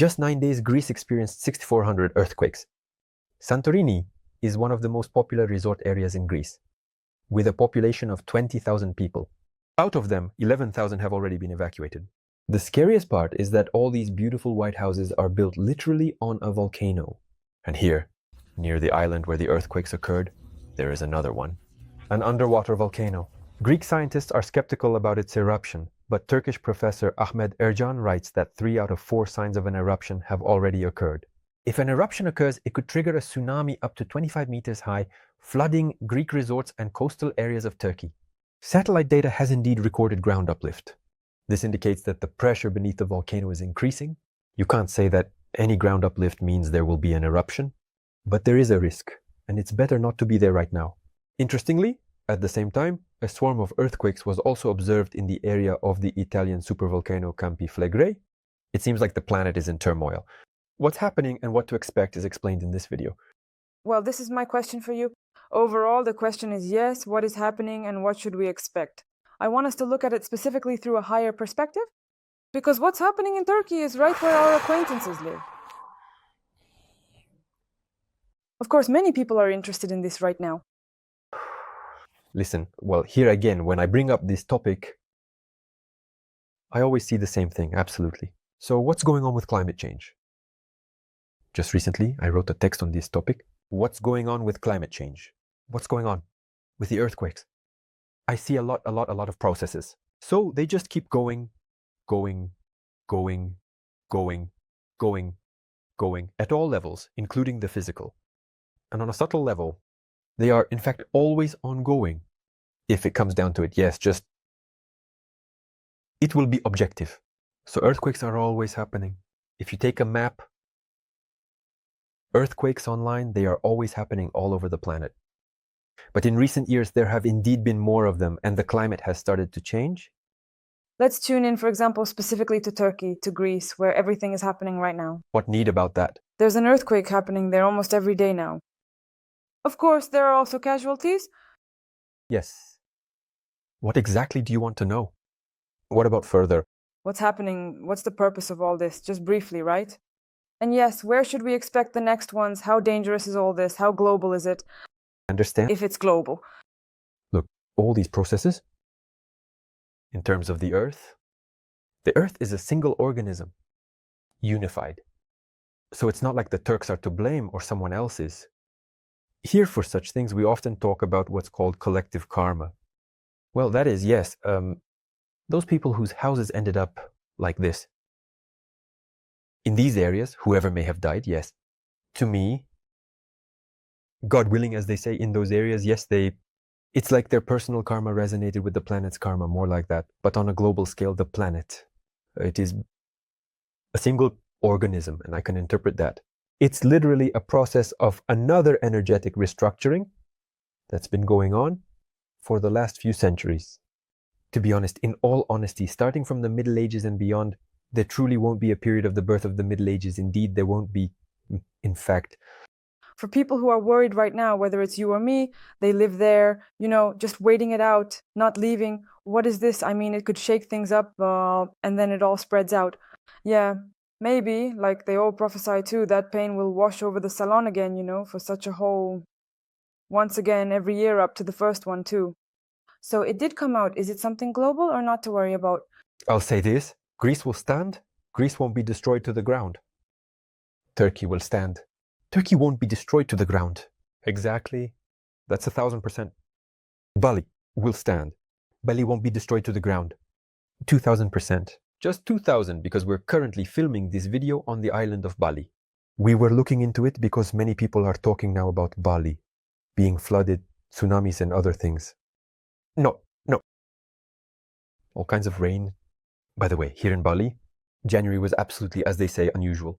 just 9 days, Greece experienced 6,400 earthquakes. Santorini is one of the most popular resort areas in Greece, with a population of 20,000 people. Out of them, 11,000 have already been evacuated. The scariest part is that all these beautiful white houses are built literally on a volcano. And here, near the island where the earthquakes occurred, there is another one. An underwater volcano. Greek scientists are skeptical about its eruption, but Turkish professor Ahmet Ercan writes that 3 out of 4 signs of an eruption have already occurred. If an eruption occurs, it could trigger a tsunami up to 25 meters high, flooding Greek resorts and coastal areas of Turkey. Satellite data has indeed recorded ground uplift. This indicates that the pressure beneath the volcano is increasing. You can't say that any ground uplift means there will be an eruption, but there is a risk, and it's better not to be there right now. Interestingly, at the same time, a swarm of earthquakes was also observed in the area of the Italian supervolcano Campi Flegrei. It seems like the planet is in turmoil. What's happening and what to expect is explained in this video. Well, this is my question for you. Overall, the question is yes, what is happening and what should we expect? I want us to look at it specifically through a higher perspective, because what's happening in Turkey is right where our acquaintances live. Of course, many people are interested in this right now. Listen, well, here again, when I bring up this topic, I always see the same thing, absolutely. So what's going on with climate change? Just recently, I wrote a text on this topic. What's going on with climate change? What's going on with the earthquakes? I see a lot of processes. So they just keep going at all levels, including the physical. And on a subtle level, they are in fact always ongoing. If it comes down to it, yes, just it will be objective. So earthquakes are always happening. If you take a map, earthquakes online, they are always happening all over the planet. But in recent years, there have indeed been more of them, and the climate has started to change. Let's tune in, for example, specifically to Turkey, to Greece, where everything is happening right now. What neat about that? There's an earthquake happening there almost every day now. Of course, there are also casualties. Yes. What exactly do you want to know? What about further? What's happening? What's the purpose of all this? Just briefly, right? And yes, where should we expect the next ones? How dangerous is all this? How global is it? Understand? If it's global. Look, all these processes, in terms of the Earth is a single organism, unified. So it's not like the Turks are to blame or someone else is. Here for such things, we often talk about what's called collective karma. Well, that is, yes, those people whose houses ended up like this. In these areas, whoever may have died, yes. To me, God willing, as they say, in those areas, yes, it's like their personal karma resonated with the planet's karma, more like that. But on a global scale, the planet, it is a single organism, and I can interpret that. It's literally a process of another energetic restructuring that's been going on for the last few centuries. To be honest, in all honesty, starting from the Middle Ages and beyond, there truly won't be a period of the birth of the Middle Ages. Indeed, there won't be, in fact. For people who are worried right now, whether it's you or me, they live there, just waiting it out, not leaving. What is this? I mean, it could shake things up and then it all spreads out. Yeah, maybe, like they all prophesy too, that pain will wash over the salon again, for such a whole, once again, every year up to the first one too. So it did come out. Is it something global or not to worry about? I'll say this, Greece will stand. Greece won't be destroyed to the ground. Turkey will stand. Turkey won't be destroyed to the ground. Exactly. That's 1,000%. Bali will stand. Bali won't be destroyed to the ground. 2,000%. Just 2,000 because we're currently filming this video on the island of Bali. We were looking into it because many people are talking now about Bali being flooded, tsunamis and other things. No. All kinds of rain. By the way, here in Bali, January was absolutely, as they say, unusual.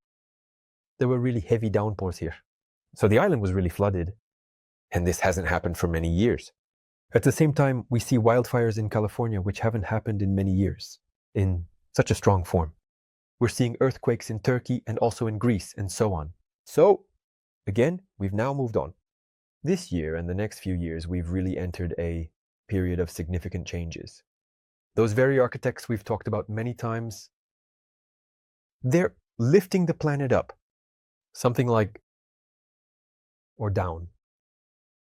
There were really heavy downpours here. So the island was really flooded. And this hasn't happened for many years. At the same time, we see wildfires in California, which haven't happened in many years, in such a strong form. We're seeing earthquakes in Turkey and also in Greece and so on. So, again, we've now moved on. This year and the next few years, we've really entered a period of significant changes. Those very architects we've talked about many times, they're lifting the planet up, something like, or down.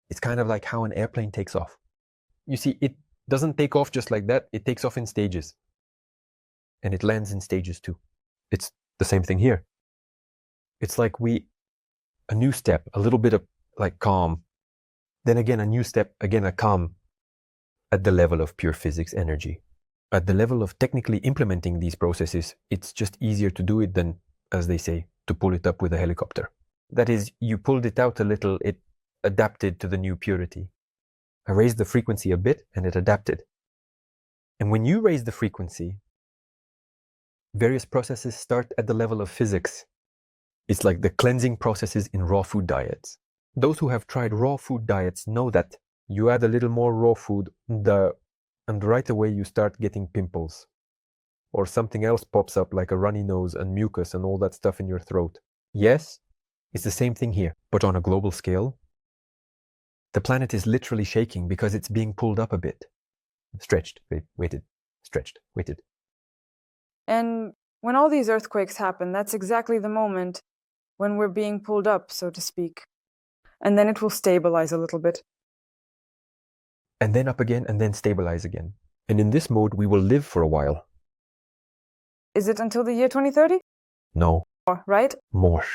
It's kind of like how an airplane takes off. You see, it doesn't take off just like that. It takes off in stages. And it lands in stages too. It's the same thing here. It's like a new step, a little bit of like calm. Then again, a new step, again, a calm at the level of pure physics energy. At the level of technically implementing these processes, it's just easier to do it than, as they say, to pull it up with a helicopter. That is, you pulled it out a little, it adapted to the new purity. I raised the frequency a bit and it adapted. And when you raise the frequency, various processes start at the level of physics. It's like the cleansing processes in raw food diets. Those who have tried raw food diets know that you add a little more raw food and right away you start getting pimples. Or something else pops up like a runny nose and mucus and all that stuff in your throat. Yes, it's the same thing here, but on a global scale. The planet is literally shaking because it's being pulled up a bit. Stretched, weighted, stretched, weighted. And when all these earthquakes happen, that's exactly the moment when we're being pulled up, so to speak. And then it will stabilize a little bit. And then up again, and then stabilize again. And in this mode, we will live for a while. Is it until the year 2030? No. More, right? More.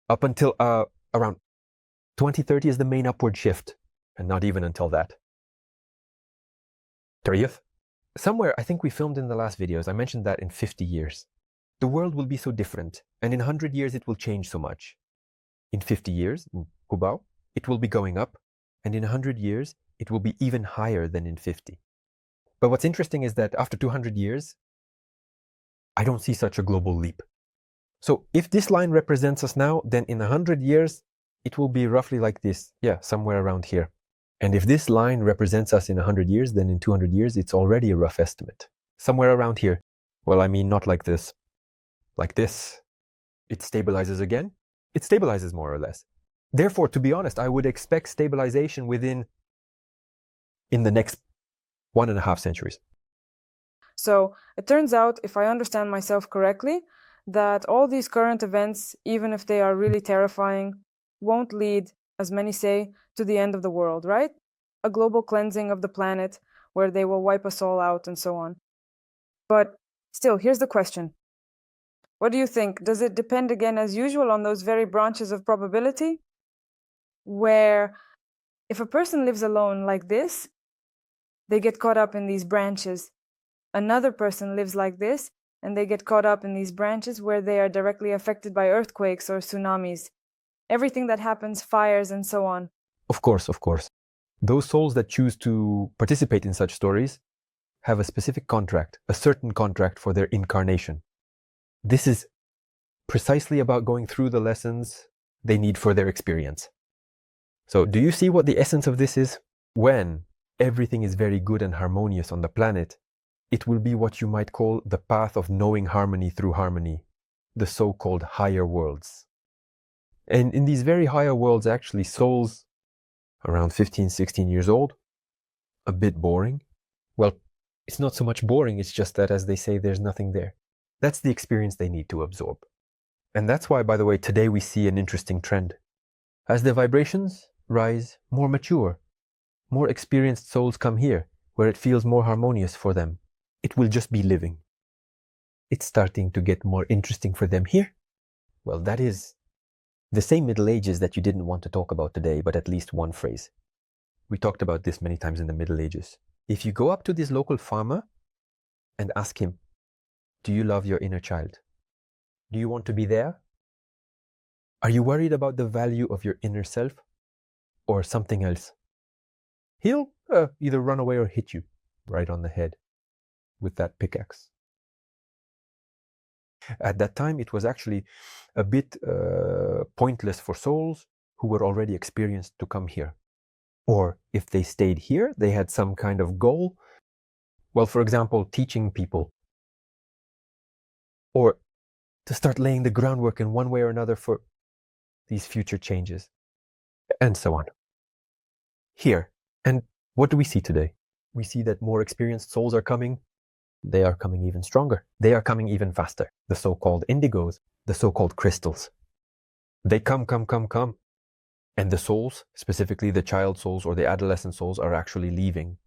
Up until around 2030 is the main upward shift, and not even until that. 30th? Somewhere, I think we filmed in the last videos, I mentioned that in 50 years. The world will be so different, and in 100 years it will change so much. In 50 years, in Hubao, it will be going up, and in 100 years, it will be even higher than in 50. But what's interesting is that after 200 years, I don't see such a global leap. So if this line represents us now, then in 100 years, it will be roughly like this. Yeah, somewhere around here. And if this line represents us in 100 years, then in 200 years, it's already a rough estimate. Somewhere around here. Well, I mean, not like this. Like this. It stabilizes again. It stabilizes more or less. Therefore, to be honest, I would expect stabilization in the next 1.5 centuries. So it turns out, if I understand myself correctly, that all these current events, even if they are really terrifying, won't lead, as many say, to the end of the world, right? A global cleansing of the planet where they will wipe us all out and so on. But still, here's the question. What do you think? Does it depend again, as usual, on those very branches of probability? Where if a person lives alone like this, they get caught up in these branches. Another person lives like this, and they get caught up in these branches where they are directly affected by earthquakes or tsunamis. Everything that happens, fires and so on. Of course, of course. Those souls that choose to participate in such stories have a specific contract, a certain contract for their incarnation. This is precisely about going through the lessons they need for their experience. So do you see what the essence of this is? When everything is very good and harmonious on the planet, it will be what you might call the path of knowing harmony through harmony, the so-called higher worlds. And in these very higher worlds, actually, souls around 15, 16 years old, a bit boring. Well, it's not so much boring, it's just that, as they say, there's nothing there. That's the experience they need to absorb. And that's why, by the way, today we see an interesting trend. As the vibrations rise, more mature, more experienced souls come here, where it feels more harmonious for them. It will just be living. It's starting to get more interesting for them here. Well, that is the same Middle Ages that you didn't want to talk about today, but at least one phrase. We talked about this many times in the Middle Ages. If you go up to this local farmer and ask him, do you love your inner child? Do you want to be there? Are you worried about the value of your inner self or something else? He'll either run away or hit you right on the head with that pickaxe. At that time, it was actually a bit pointless for souls who were already experienced to come here. Or if they stayed here, they had some kind of goal. Well, for example, teaching people. Or to start laying the groundwork in one way or another for these future changes. And so on. Here. And what do we see today? We see that more experienced souls are coming. they are coming even stronger. They are coming even faster. The so-called indigos, the so-called crystals. They come. And the souls, specifically the child souls or the adolescent souls, are actually leaving.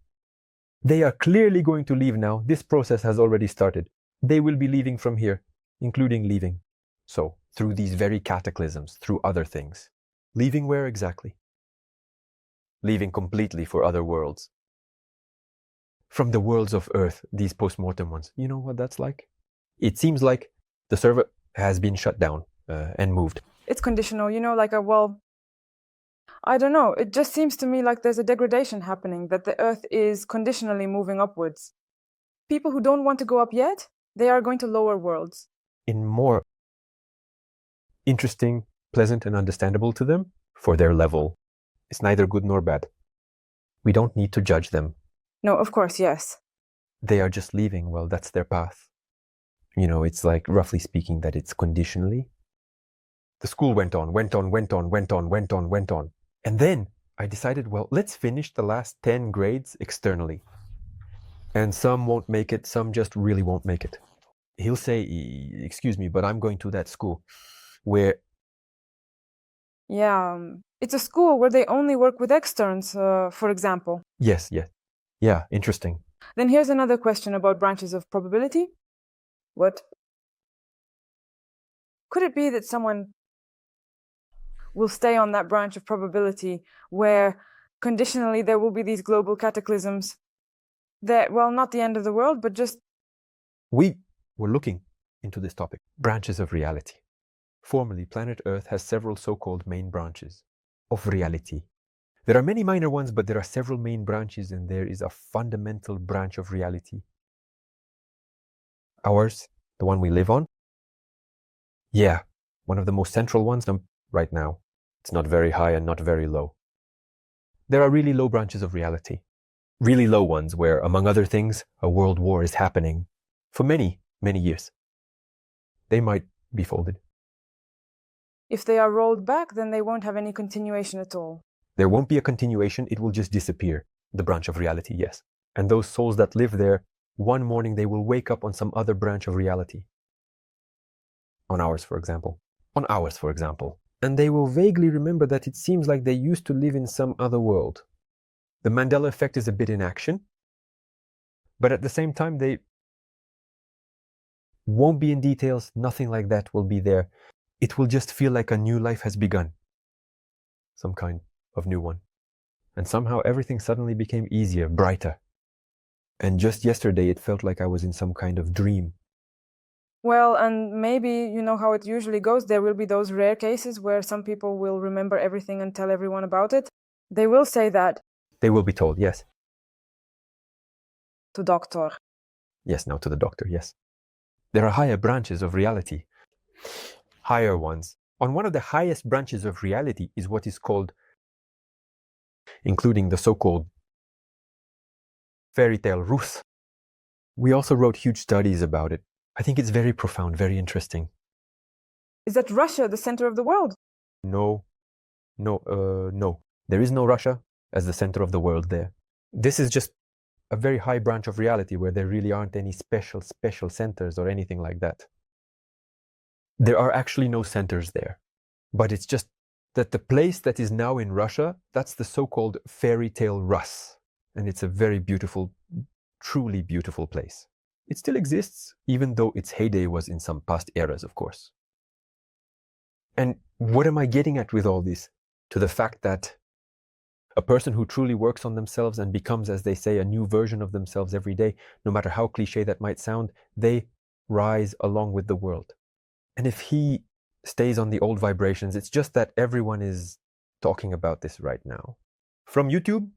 They are clearly going to leave now. This process has already started. They will be leaving from here, including leaving. So, through these very cataclysms, through other things. Leaving where exactly? Leaving completely for other worlds. From the worlds of Earth, these post-mortem ones. You know what that's like? It seems like the server has been shut down and moved. It's conditional, I don't know. It just seems to me like there's a degradation happening, that the Earth is conditionally moving upwards. People who don't want to go up yet, they are going to lower worlds. In more interesting, pleasant, and understandable to them for their level. It's neither good nor bad. We don't need to judge them. No, of course, yes. They are just leaving. Well, that's their path. It's like, roughly speaking, that it's conditionally. The school went on. And then I decided, well, let's finish the last 10 grades externally. And some won't make it, some just really won't make it. He'll say, excuse me, but I'm going to that school where... Yeah, it's a school where they only work with externs, for example. Yes. Yeah, interesting. Then here's another question about branches of probability. What? Could it be that someone will stay on that branch of probability where conditionally there will be these global cataclysms that, well, not the end of the world, but just... We were looking into this topic, branches of reality. Formally, planet Earth has several so-called main branches of reality. There are many minor ones, but there are several main branches, and there is a fundamental branch of reality. Ours, the one we live on? Yeah, one of the most central ones right now. It's not very high and not very low. There are really low branches of reality. Really low ones where, among other things, a world war is happening for many, many years. They might be folded. If they are rolled back, then they won't have any continuation at all. There won't be a continuation, it will just disappear. The branch of reality, yes. And those souls that live there, one morning they will wake up on some other branch of reality. On ours, for example. And they will vaguely remember that it seems like they used to live in some other world. The Mandela effect is a bit in action, but at the same time they won't be in details, nothing like that will be there. It will just feel like a new life has begun. Some kind of new one. And somehow everything suddenly became easier, brighter. And just yesterday it felt like I was in some kind of dream. Well, and maybe, you know how it usually goes, there will be those rare cases where some people will remember everything and tell everyone about it. They will say that. They will be told, yes. To doctor. Yes, now to the doctor, yes. There are higher branches of reality. Higher ones. On one of the highest branches of reality is what is called, including the so-called fairy tale Rus. We also wrote huge studies about it. I think it's very profound, very interesting. Is that Russia the center of the world? No. There is no Russia as the center of the world there. This is just a very high branch of reality where there really aren't any special centers or anything like that. There are actually no centers there. But it's just that the place that is now in Russia, that's the so-called fairy tale Rus. And it's a very beautiful, truly beautiful place. It still exists, even though its heyday was in some past eras, of course. And what am I getting at with all this? To the fact that a person who truly works on themselves and becomes, as they say, a new version of themselves every day, no matter how cliche that might sound, they rise along with the world. And if he stays on the old vibrations, it's just that everyone is talking about this right now. From YouTube,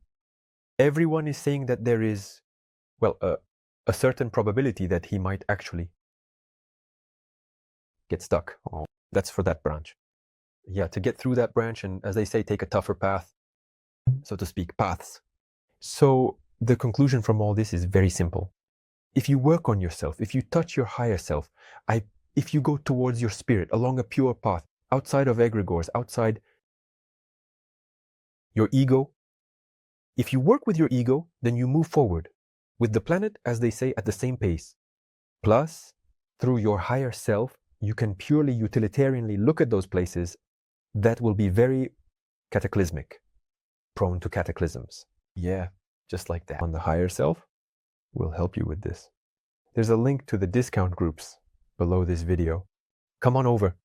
everyone is saying that there is, well, a certain probability that he might actually get stuck. Oh, that's for that branch. Yeah, to get through that branch and, as they say, take a tougher path, so to speak, paths. So the conclusion from all this is very simple. If you work on yourself, if you touch your higher self, if you go towards your spirit along a pure path, outside of egregores, outside your ego, if you work with your ego, then you move forward with the planet, as they say, at the same pace. Plus, through your higher self, you can purely utilitarianly look at those places that will be very cataclysmic, prone to cataclysms. Yeah, just like that. On the higher self, we'll help you with this. There's a link to the discount groups below this video. Come on over.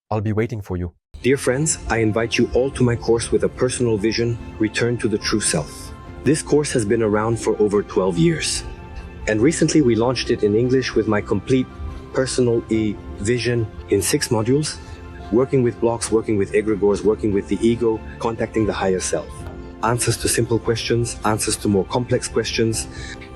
I'll be waiting for you. Dear friends, I invite you all to my course with a personal vision, Return to the True Self. This course has been around for over 12 years. And recently we launched it in English with my complete personal vision in 6 modules, working with blocks, working with egregores, working with the ego, contacting the higher self. Answers to simple questions, answers to more complex questions,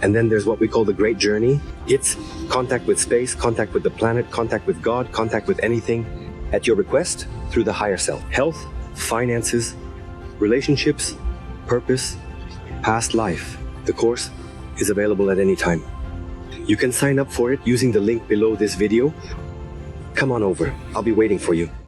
and then there's what we call the Great Journey. It's contact with space, contact with the planet, contact with God, contact with anything, at your request, through the higher self. Health, finances, relationships, purpose, past life. The course is available at any time. You can sign up for it using the link below this video. Come on over, I'll be waiting for you.